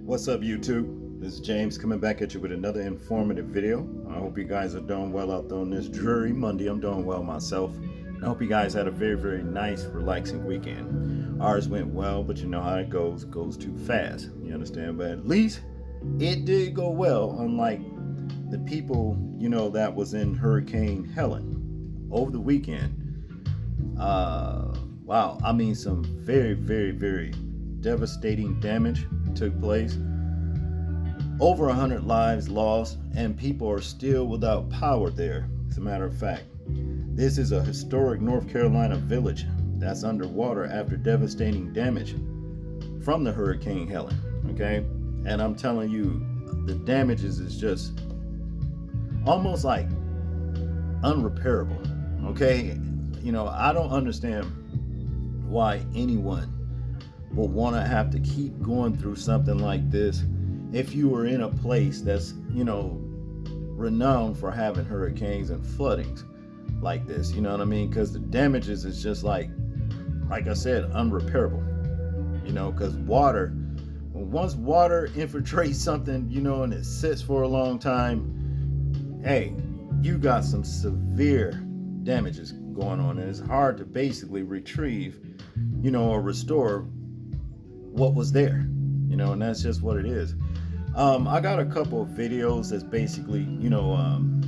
What's up, YouTube? This is James coming back at you with another informative video. I hope you guys are doing well out there on this dreary Monday. I'm doing well myself. And I hope you guys had a very, very nice, relaxing weekend. Ours went well, but you know how it goes too fast. You understand? But at least it did go well, unlike the people, that was in Hurricane Helene over the weekend. Wow. I mean, some very, very, very devastating damage took place. Over 100 lives lost, and people are still without power there. As a matter of fact, this is a historic North Carolina village that's underwater after devastating damage from the Hurricane Helene. Okay, and I'm telling you, the damages is just almost like unrepairable. Okay, I don't understand why anyone will want to have to keep going through something like this if you were in a place that's renowned for having hurricanes and floodings like this. You know what I mean? Because the damages is just like I said, unrepairable. Because once water infiltrates something, and it sits for a long time, hey, you got some severe damages going on, and it's hard to basically retrieve or restore what was there, and that's just what it is. I got a couple of videos that's basically,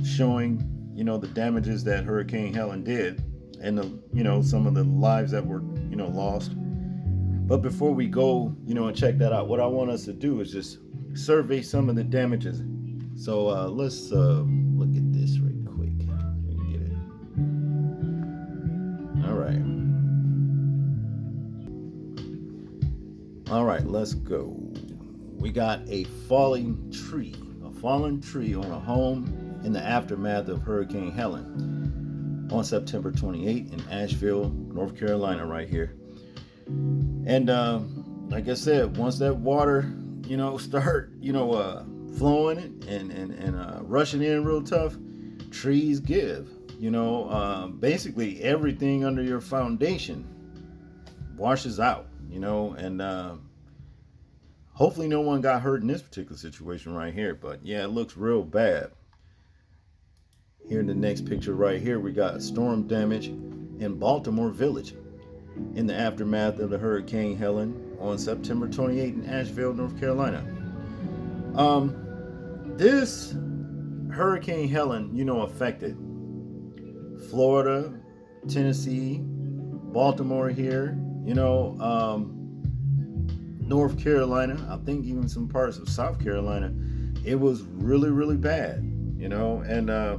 showing, the damages that Hurricane Helene did, and some of the lives that were, lost. But before we go, and check that out, what I want us to do is just survey some of the damages. So let's look at this real quick. We can get it. All right, let's go. We got a fallen tree on a home in the aftermath of Hurricane Helene on September 28th in Asheville, North Carolina, right here. And like I said, once that water, start, flowing and rushing in real tough, trees give. Basically everything under your foundation washes out. And hopefully no one got hurt in this particular situation right here, but yeah, it looks real bad. Here in the next picture right here, we got storm damage in Baltimore Village in the aftermath of the Hurricane Helene on September 28th in Asheville, North Carolina. This Hurricane Helene, affected Florida, Tennessee, Baltimore here, North Carolina, I think even some parts of South Carolina. It was really, really bad, and I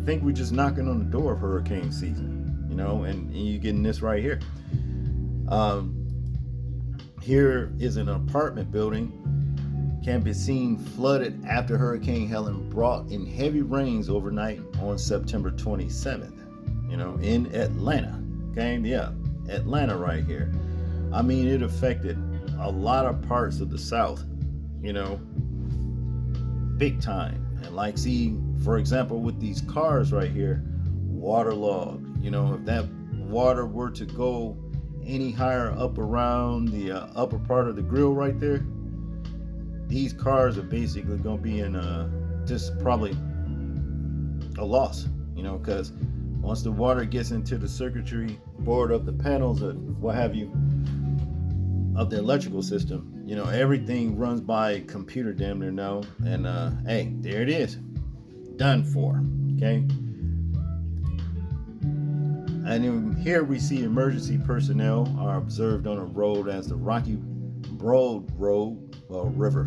think we're just knocking on the door of hurricane season, and you're getting this right here. Here is an apartment building can be seen flooded after Hurricane Helene brought in heavy rains overnight on September 27th, in Atlanta. Okay, yeah, Atlanta right here. I mean, it affected a lot of parts of the South, big time. And see, for example, with these cars right here, waterlogged. If that water were to go any higher up around the upper part of the grill right there, these cars are basically going to be in just probably a loss, because once the water gets into the circuitry board of the panels or what have you of the electrical system, everything runs by computer damn near now, and hey, there it is, done for. Okay, and here we see emergency personnel are observed on a road as the Rocky Road River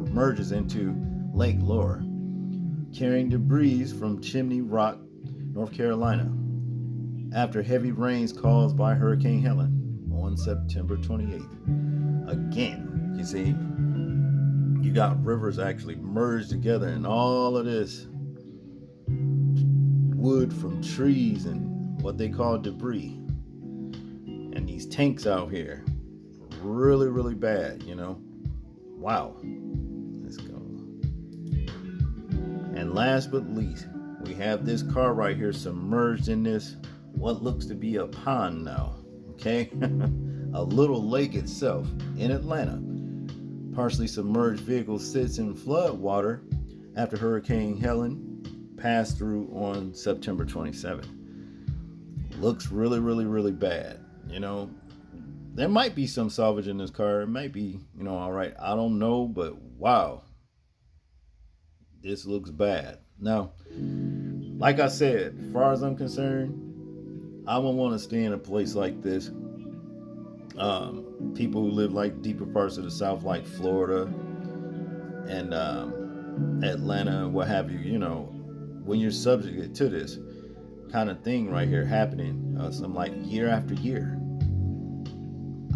merges into Lake Lower, carrying debris from Chimney Rock, North Carolina, after heavy rains caused by Hurricane Helene on September 28th. Again, you see, you got rivers actually merged together, and all of this wood from trees and what they call debris, and these tanks out here, really, really bad, Wow. Let's go. And last but least, we have this car right here submerged in this what looks to be a pond now. Okay, a little lake itself in Atlanta. partially submerged vehicle sits in flood water after Hurricane Helene passed through on September 27th. Looks really, really, really bad. There might be some salvage in this car. It might be, all right. I don't know, but wow, this looks bad. Now, like I said, as far as I'm concerned, I wouldn't want to stay in a place like this. People who live like deeper parts of the South, like Florida and Atlanta, what have you, when you're subject to this kind of thing right here happening, some like year after year,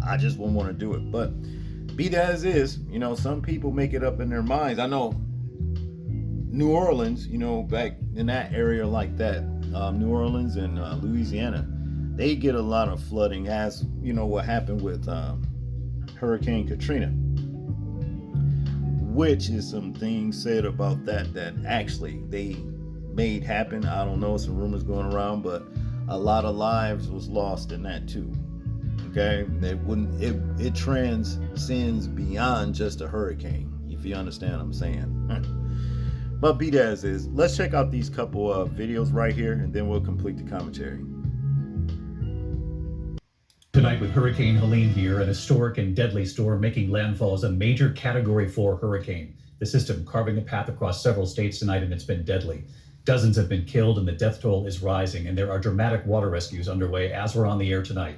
I just wouldn't want to do it. But be that as is, some people make it up in their minds. I know New Orleans, back in that area like that, New Orleans and Louisiana, they get a lot of flooding, as what happened with Hurricane Katrina, which is some things said about that actually they made happen. I don't know, some rumors going around, but a lot of lives was lost in that too. Okay, it transcends beyond just a hurricane, if you understand what I'm saying. But be that as is, let's check out these couple of videos right here, and then we'll complete the commentary. Tonight with Hurricane Helene here, an historic and deadly storm making landfall as a major Category 4 hurricane. The system carving a path across several states tonight, and it's been deadly. Dozens have been killed and the death toll is rising, and there are dramatic water rescues underway as we're on the air tonight.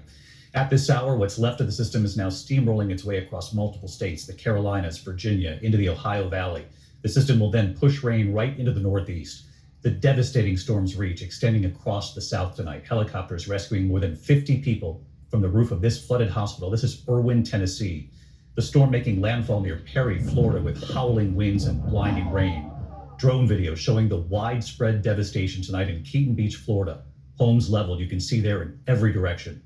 At this hour, what's left of the system is now steamrolling its way across multiple states, the Carolinas, Virginia, into the Ohio Valley. The system will then push rain right into the Northeast. The devastating storm's reach extending across the South tonight. Helicopters rescuing more than 50 people from the roof of this flooded hospital. This is Irwin, Tennessee. The storm making landfall near Perry, Florida, with howling winds and blinding rain. Drone video showing the widespread devastation tonight in Keaton Beach, Florida. Homes leveled, you can see there in every direction.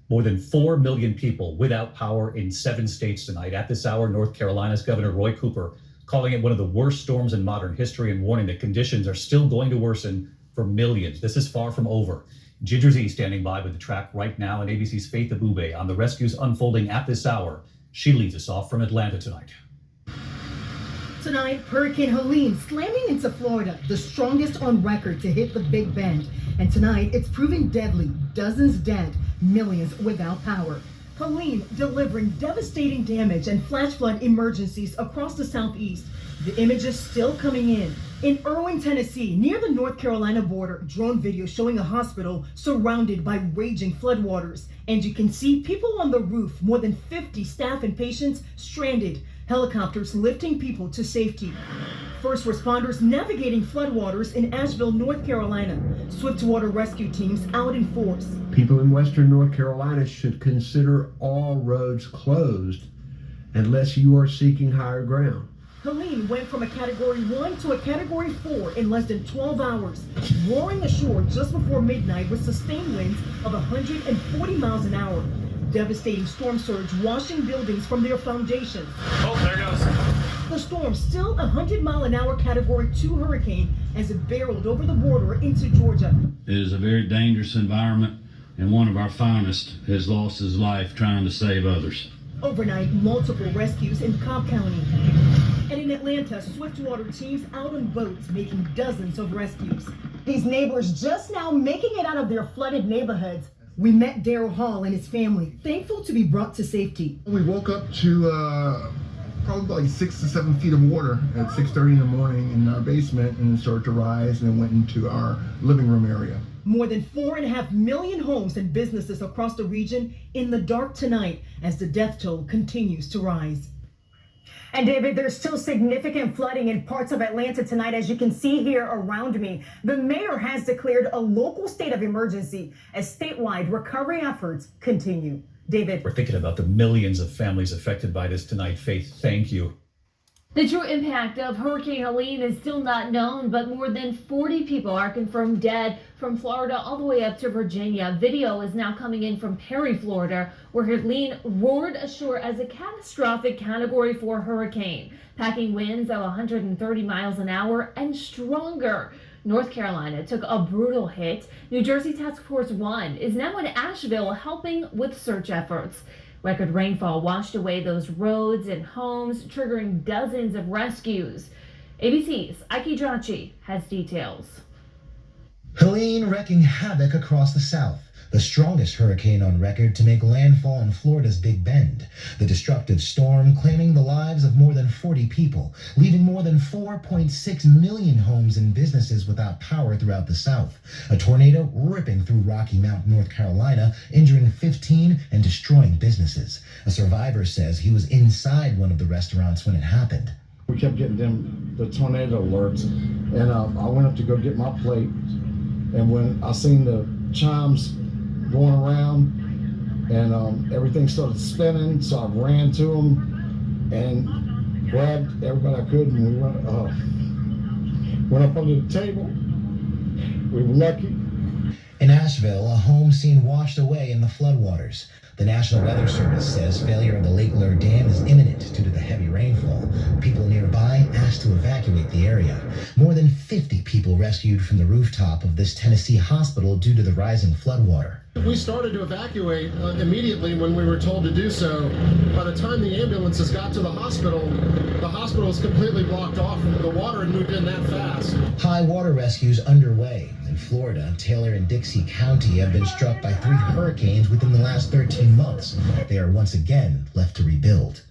More than 4 million people without power in 7 states tonight. At this hour, North Carolina's Governor Roy Cooper calling it one of the worst storms in modern history and warning that conditions are still going to worsen for millions. This is far from over. Ginger Z standing by with the track right now, and ABC's Faith Abube on the rescues unfolding at this hour. She leads us off from Atlanta tonight. Tonight, Hurricane Helene slamming into Florida, the strongest on record to hit the Big Bend. And tonight, it's proving deadly. Dozens dead, millions without power. Helene delivering devastating damage and flash flood emergencies across the Southeast. The images still coming in. In Irwin, Tennessee, near the North Carolina border, drone video showing a hospital surrounded by raging floodwaters. And you can see people on the roof, more than 50 staff and patients stranded. Helicopters lifting people to safety. First responders navigating floodwaters in Asheville, North Carolina. Swiftwater rescue teams out in force. People in western North Carolina should consider all roads closed unless you are seeking higher ground. Helene went from a Category 1 to a Category 4 in less than 12 hours, roaring ashore just before midnight with sustained winds of 140 miles an hour. Devastating storm surge washing buildings from their foundations. Oh, there goes. The storm still a 100-mile-an-hour Category 2 hurricane as it barreled over the border into Georgia. It is a very dangerous environment, and one of our finest has lost his life trying to save others. Overnight, multiple rescues in Cobb County. And in Atlanta, Swiftwater teams out on boats making dozens of rescues. These neighbors just now making it out of their flooded neighborhoods. We met Daryl Hall and his family, thankful to be brought to safety. We woke up to probably like 6 to 7 feet of water at 6:30 in the morning in our basement, and then started to rise and then went into our living room area. More than 4.5 million homes and businesses across the region in the dark tonight as the death toll continues to rise. And David, there's still significant flooding in parts of Atlanta tonight, as you can see here around me. The mayor has declared a local state of emergency as statewide recovery efforts continue. David. We're thinking about the millions of families affected by this tonight. Faith, thank you. The true impact of Hurricane Helene is still not known, but more than 40 people are confirmed dead from Florida all the way up to Virginia. Video is now coming in from Perry, Florida, where Helene roared ashore as a catastrophic Category 4 hurricane, packing winds of 130 miles an hour and stronger. North Carolina took a brutal hit. New Jersey Task Force 1 is now in Asheville helping with search efforts. Record rainfall washed away those roads and homes, triggering dozens of rescues. ABC's Ike Jachi has details. Helene wreaking havoc across the South, the strongest hurricane on record to make landfall in Florida's Big Bend. The destructive storm claiming the lives of more than 40 people, leaving more than 4.6 million homes and businesses without power throughout the South. A tornado ripping through Rocky Mount, North Carolina, injuring 15 and destroying businesses. A survivor says he was inside one of the restaurants when it happened. We kept getting the tornado alerts, and I went up to go get my plate, and when I seen the chimes going around and everything started spinning, so I ran to them and grabbed everybody I could, and we went up under the table. We were lucky. In Asheville, a home seen washed away in the floodwaters. The National Weather Service says failure of the Lake Lure Dam is imminent due to the heavy rainfall. People nearby asked to evacuate the area. More than 50 people rescued from the rooftop of this Tennessee hospital due to the rising floodwater. We started to evacuate immediately when we were told to do so. By the time the ambulances got to the hospital was completely blocked off. The water had moved in that fast. High water rescues underway. In Florida, Taylor and Dixie County have been struck by 3 hurricanes within the last 13 months. They are once again left to rebuild,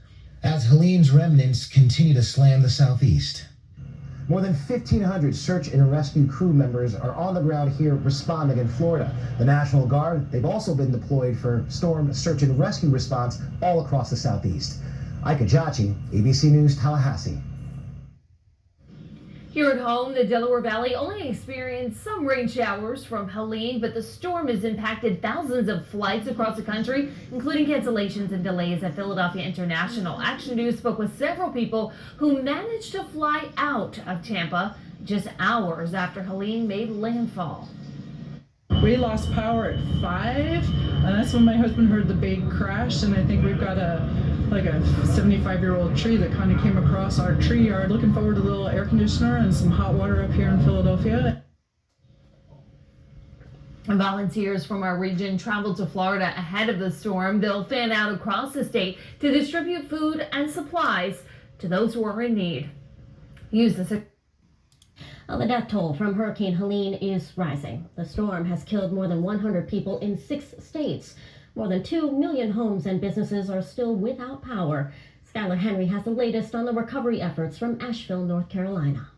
as Helene's remnants continue to slam the southeast. More than 1,500 search and rescue crew members are on the ground here responding in Florida. The National Guard, they've also been deployed for storm search and rescue response all across the southeast. Ike Jachi, ABC News, Tallahassee. Here at home, the Delaware Valley only experienced some rain showers from Helene, but the storm has impacted thousands of flights across the country, including cancellations and delays at Philadelphia International. Action News spoke with several people who managed to fly out of Tampa just hours after Helene made landfall. We lost power at 5, and that's when my husband heard the big crash, and I think we've got a 75-year-old tree that kind of came across our tree yard. Looking forward to a little air conditioner and some hot water up here in Philadelphia. And volunteers from our region traveled to Florida ahead of the storm. They'll fan out across the state to distribute food and supplies to those who are in need. The death toll from Hurricane Helene is rising. The storm has killed more than 100 people in 6 states. More than 2 million homes and businesses are still without power. Skylar Henry has the latest on the recovery efforts from Asheville, North Carolina.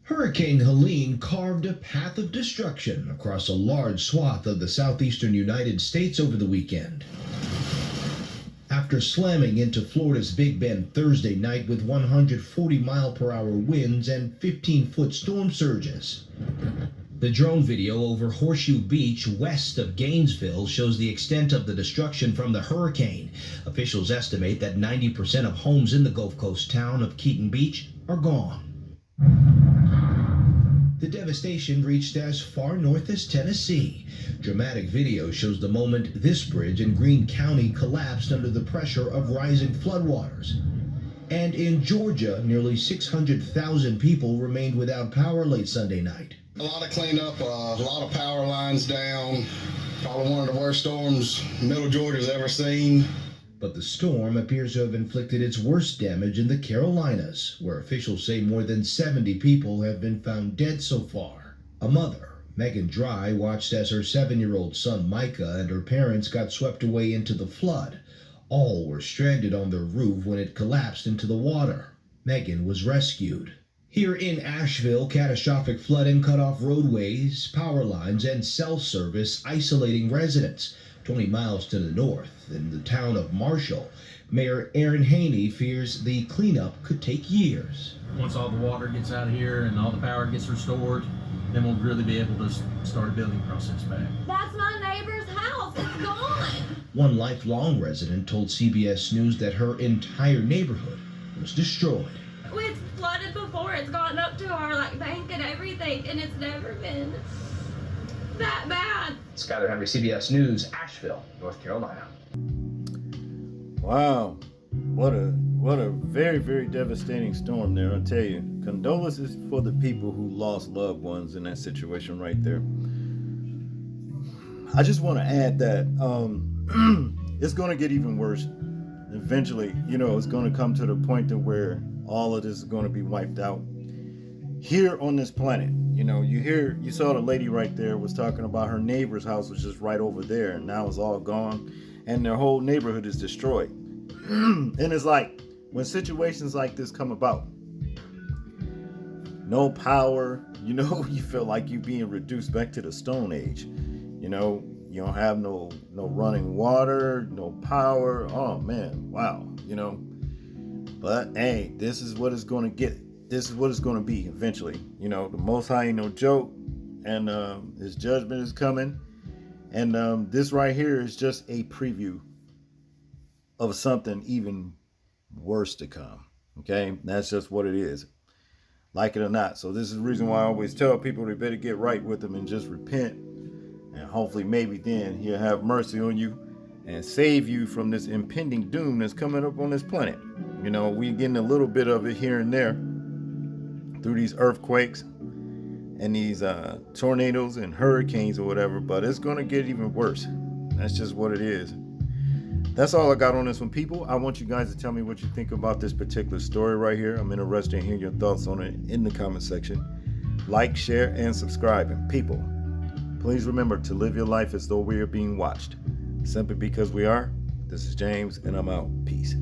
Hurricane Helene carved a path of destruction across a large swath of the southeastern United States over the weekend. After slamming into Florida's Big Bend Thursday night with 140-mile-per-hour winds and 15-foot storm surges. The drone video over Horseshoe Beach west of Gainesville shows the extent of the destruction from the hurricane. Officials estimate that 90% of homes in the Gulf Coast town of Keaton Beach are gone. The devastation reached as far north as Tennessee. Dramatic video shows the moment this bridge in Greene County collapsed under the pressure of rising floodwaters. And in Georgia, nearly 600,000 people remained without power late Sunday night. A lot of cleanup, a lot of power lines down. Probably one of the worst storms Middle Georgia's ever seen. But the storm appears to have inflicted its worst damage in the Carolinas, where officials say more than 70 people have been found dead so far. A mother, Megan Dry, watched as her 7-year-old son Micah and her parents got swept away into the flood. All were stranded on their roof when it collapsed into the water. Megan was rescued. Here in Asheville, catastrophic flooding cut off roadways, power lines, and cell service, isolating residents. 20 miles to the north, in the town of Marshall, Mayor Helene fears the cleanup could take years. Once all the water gets out of here and all the power gets restored, then we'll really be able to start a building process back. That's my neighbor's house. It's gone. One lifelong resident told CBS News that her entire neighborhood was destroyed. It's flooded before. It's gotten up to our bank and everything, and it's never been that bad. Skylar Henry, CBS News, Asheville, North Carolina. Wow, what a very, very devastating storm there. I'll tell you, condolences for the people who lost loved ones in that situation right there. I just want to add that it's going to get even worse. Eventually, it's going to come to the point to where all of this is going to be wiped out here on this planet. You saw the lady right there was talking about her neighbor's house was just right over there, and now it's all gone, and their whole neighborhood is destroyed. And it's like, when situations like this come about, no power, you feel like you're being reduced back to the Stone Age. You don't have no running water, no power. Oh man, wow. But hey, this is what it's going to get. This is what it's going to be eventually. The Most High ain't no joke, and his judgment is coming. And this right here is just a preview of something even worse to come. Okay, that's just what it is, like it or not. So this is the reason why I always tell people they better get right with him and just repent, and hopefully maybe then he'll have mercy on you and save you from this impending doom that's coming up on this planet. We're getting a little bit of it here and there through these earthquakes and these tornadoes and hurricanes or whatever, but it's going to get even worse. That's just what it is. That's all I got on this one, people. I want you guys to tell me what you think about this particular story right here. I'm interested in hearing your thoughts on it in the comment section. Like, share, and subscribe. And people, please remember to live your life as though we are being watched. Simply because we are. This is James, and I'm out. Peace.